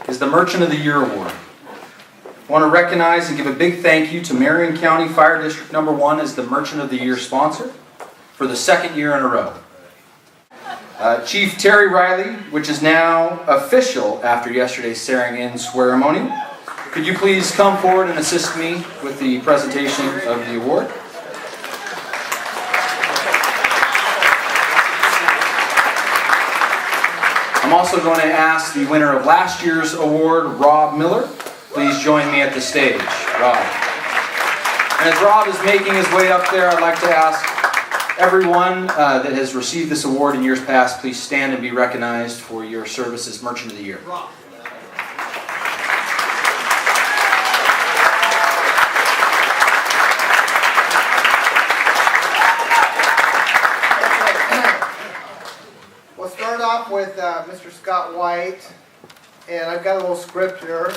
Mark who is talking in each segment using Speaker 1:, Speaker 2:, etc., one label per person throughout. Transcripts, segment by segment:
Speaker 1: is the Merchant of the Year Award. I want to recognize and give a big thank you to Marion County Fire District Number 1 as the Merchant of the Year sponsor for the second year in a row. Chief Terry Riley, which is now official after yesterday's swearing-in ceremony. Could you please come forward and assist me with the presentation of the award? I'm also going to ask the winner of last year's award, Rob Miller. Please join me at the stage. Rob. And as Rob is making his way up there, I'd like to ask everyone that has received this award in years past, please stand and be recognized for your service as Merchant of the Year.
Speaker 2: We'll start off with Mr. Scott White, and I've got a little script here.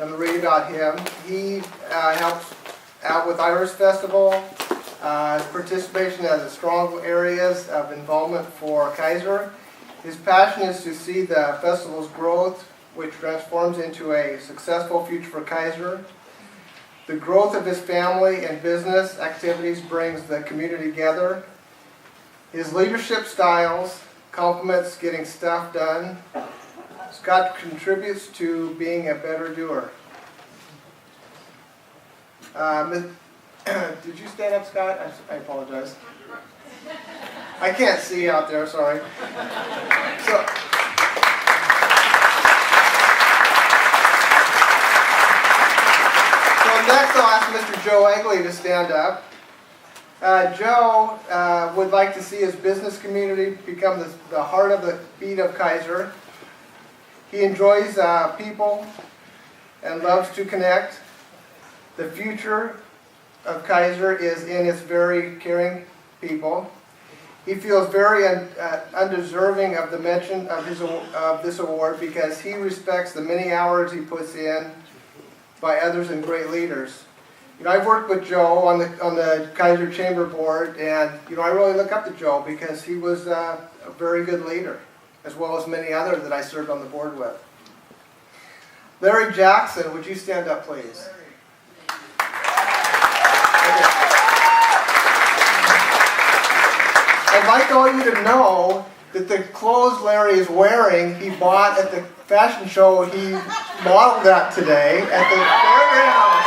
Speaker 2: I'm going to read about him. He helps out with Irish Festival. His participation has strong areas of involvement for Keizer. His passion is to see the festival's growth, which transforms into a successful future for Keizer. The growth of his family and business activities brings the community together. His leadership styles complements getting stuff done. Scott contributes to being a better doer. Did you stand up, Scott? I apologize. I can't see out there, sorry. So next I'll ask Mr. Joe Egli to stand up. Joe would like to see his business community become the heart of the beat of Keizer. He enjoys people and loves to connect. The future of Keizer is in its very caring people. He feels very undeserving of the mention of this award because he respects the many hours he puts in by others and great leaders. You know, I've worked with Joe on the Keizer Chamber Board, and I really look up to Joe because he was a very good leader, as well as many others that I served on the board with. Larry Jackson, would you stand up, please? I'd like all you to know that the clothes Larry is wearing, he bought at the fashion show he modeled at today at the fairgrounds.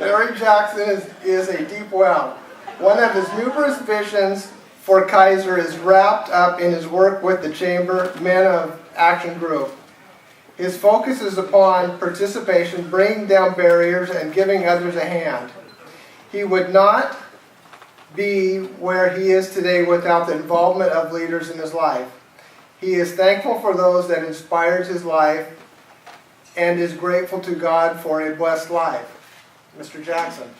Speaker 2: Larry Jackson is a deep well. One of his numerous visions for Keizer is wrapped up in his work with the Chamber Men of Action Group. His focus is upon participation, bringing down barriers, and giving others a hand. He would not be where he is today without the involvement of leaders in his life. He is thankful for those that inspires his life and is grateful to God for a blessed life. Mr. Jackson.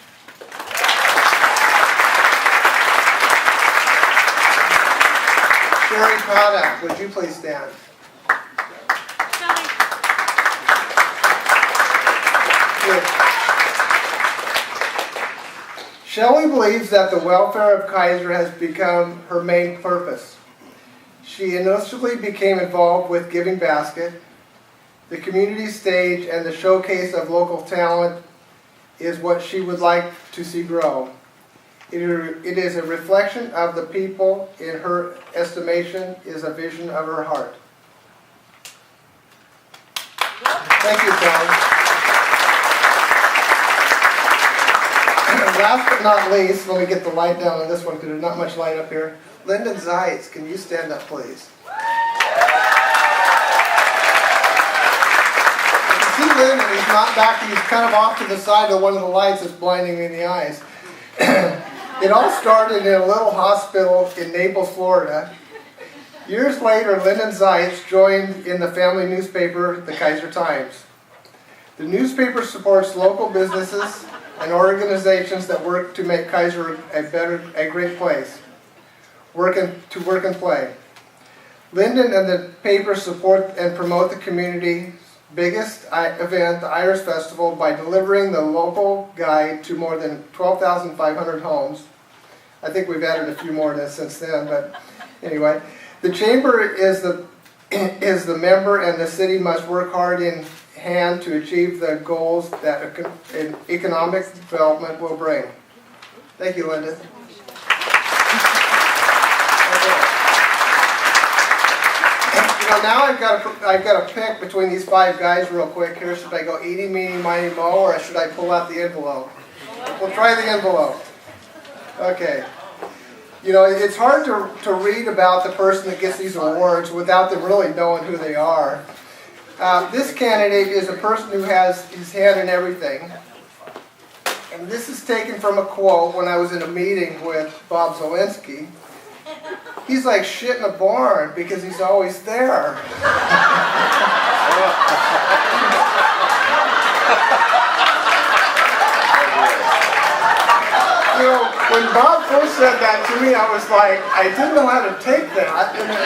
Speaker 2: Sherry Paddock, would you please stand? Shelley believes that the welfare of Keizer has become her main purpose. She initially became involved with Giving Basket. The community stage and the showcase of local talent is what she would like to see grow. It is a reflection of the people. In her estimation, is a vision of her heart. Thank you, Kelly. Last but not least, let me get the light down on this one because there's not much light up here. Lyndon Zeitz, can you stand up, please? You can see Lyndon, he's not back, he's kind of off to the side of one of the lights that's blinding me in the eyes. It all started in a little hospital in Naples, Florida. Years later, Lyndon Zeitz joined in the family newspaper, the Keizertimes. The newspaper supports local businesses and organizations that work to make Keizer a great place to work and play. Lyndon and the paper support and promote the community's biggest event, the Irish Festival, by delivering the local guide to more than 12,500 homes. I think we've added a few more since then, but anyway. The chamber is the member, and the city must work hard in hand to achieve the goals that economic development will bring. Thank you, Linda. Now I've got to pick between these 5 guys real quick here. Should I go eeny, meeny, miny, mo, or should I pull out the envelope? We'll try the envelope. Okay. It's hard to read about the person that gets these awards without them really knowing who they are. This candidate is a person who has his hand in everything. And this is taken from a quote when I was in a meeting with Bob Zielinski. He's like shit in a barn because he's always there. When Bob first said that to me, I was like, I didn't know how to take that. And I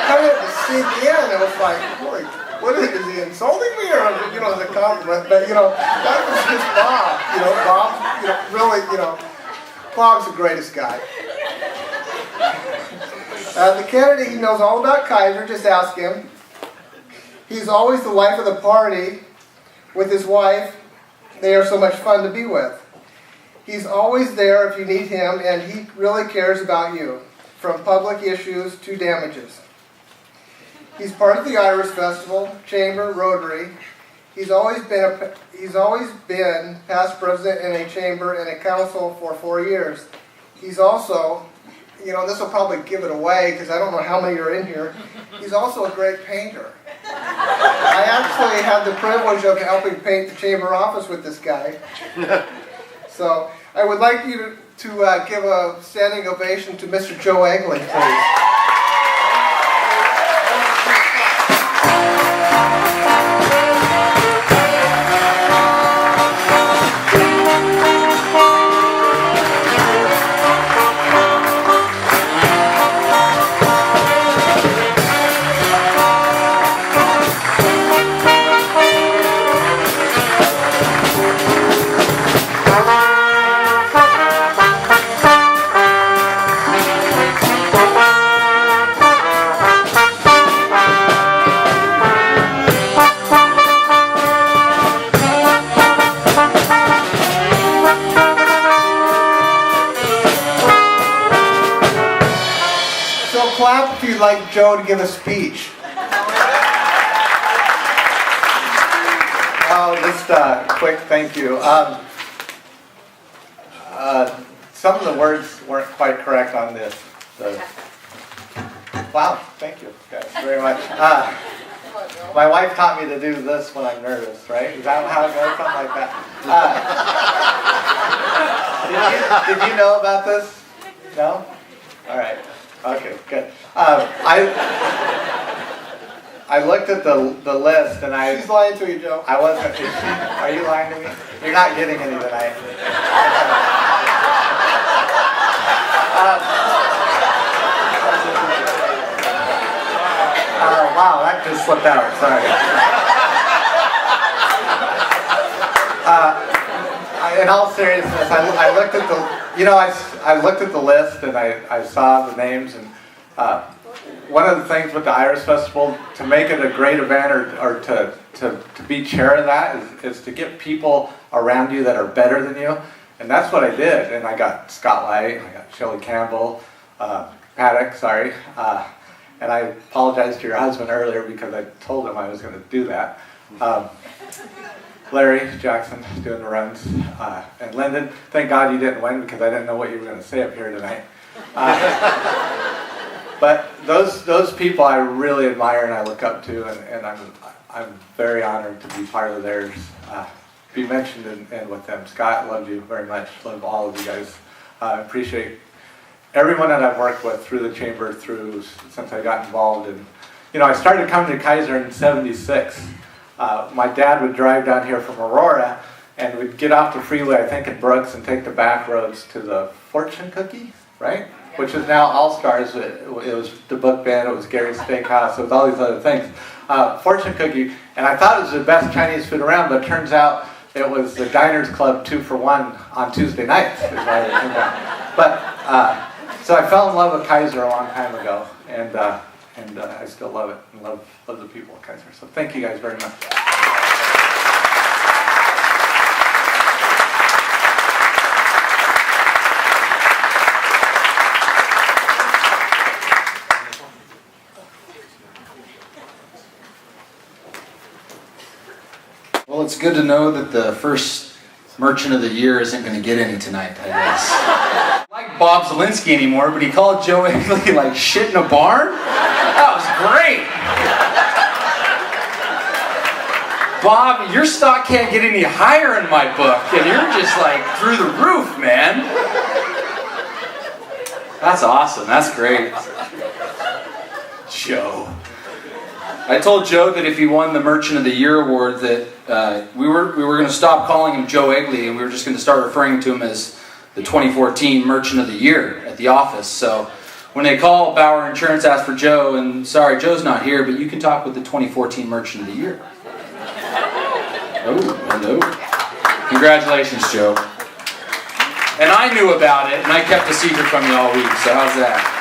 Speaker 2: kind of had to sink in. It was like, boy, what is he insulting me or as a compliment? But that was just Bob. Bob, really, Bob's the greatest guy. The candidate, he knows all about Keizer, just ask him. He's always the life of the party with his wife. They are so much fun to be with. He's always there if you need him, and he really cares about you, from public issues to damages. He's part of the Irish Festival, Chamber, Rotary. He's always been past president in a chamber and a council for 4 years. He's also, this will probably give it away because I don't know how many are in here. He's also a great painter. I actually had the privilege of helping paint the chamber office with this guy. So I would like you to give a standing ovation to Mr. Joe Egli, please. Clap if you'd like Joe to give a speech.
Speaker 3: Oh, just a quick thank you. Some of the words weren't quite correct on this. Wow, thank you guys very much. My wife taught me to do this when I'm nervous, right? Is that how it goes? Something like that. Did you know about this? No? All right. Okay, good. I looked at the list and
Speaker 2: She's lying to you, Joe.
Speaker 3: I wasn't. Are you lying to me? You're not getting any tonight. Wow, that just slipped out. Sorry. In all seriousness, I looked at the. I looked at the list and I saw the names, and one of the things with the Irish Festival, to make it a great event or to be chair of that is to get people around you that are better than you, and that's what I did. And I got Scott Light, I got Shelley Campbell, Paddock, sorry, and I apologized to your husband earlier because I told him I was going to do that. Larry Jackson doing the runs, and Lyndon, thank God you didn't win because I didn't know what you were going to say up here tonight. But those people I really admire and I look up to, and I'm very honored to be part of theirs, be mentioned in with them. Scott, love you very much, love all of you guys. Appreciate everyone that I've worked with through the chamber, since I got involved. And I started coming to Keizer in '76. My dad would drive down here from Aurora, and we'd get off the freeway, I think in Brooks, and take the back roads to the Fortune Cookie, right? Which is now All Stars. It was the Book Band, it was Gary's Steakhouse, it was all these other things. Fortune Cookie, and I thought it was the best Chinese food around, but it turns out it was the Diners Club 2 for 1 on Tuesday nights. Is why it came down. But So I fell in love with Keizer a long time ago, and I still love it and love the people of Keizer. So thank you guys very much.
Speaker 1: Well, it's good to know that the first Merchant of the Year isn't going to get any tonight, I guess. I don't like Bob Zielinski anymore, but he called Joe Egli like shit in a barn? That was great! Bob, your stock can't get any higher in my book, and you're just like through the roof, man. That's awesome. That's great. Joe. I told Joe that if he won the Merchant of the Year award that we were going to stop calling him Joe Egli and we were just going to start referring to him as the 2014 Merchant of the Year at the office. So when they call Bauer Insurance, ask for Joe, and sorry, Joe's not here, but you can talk with the 2014 Merchant of the Year. Oh, hello. Congratulations, Joe. And I knew about it, and I kept the secret from you all week, so how's that?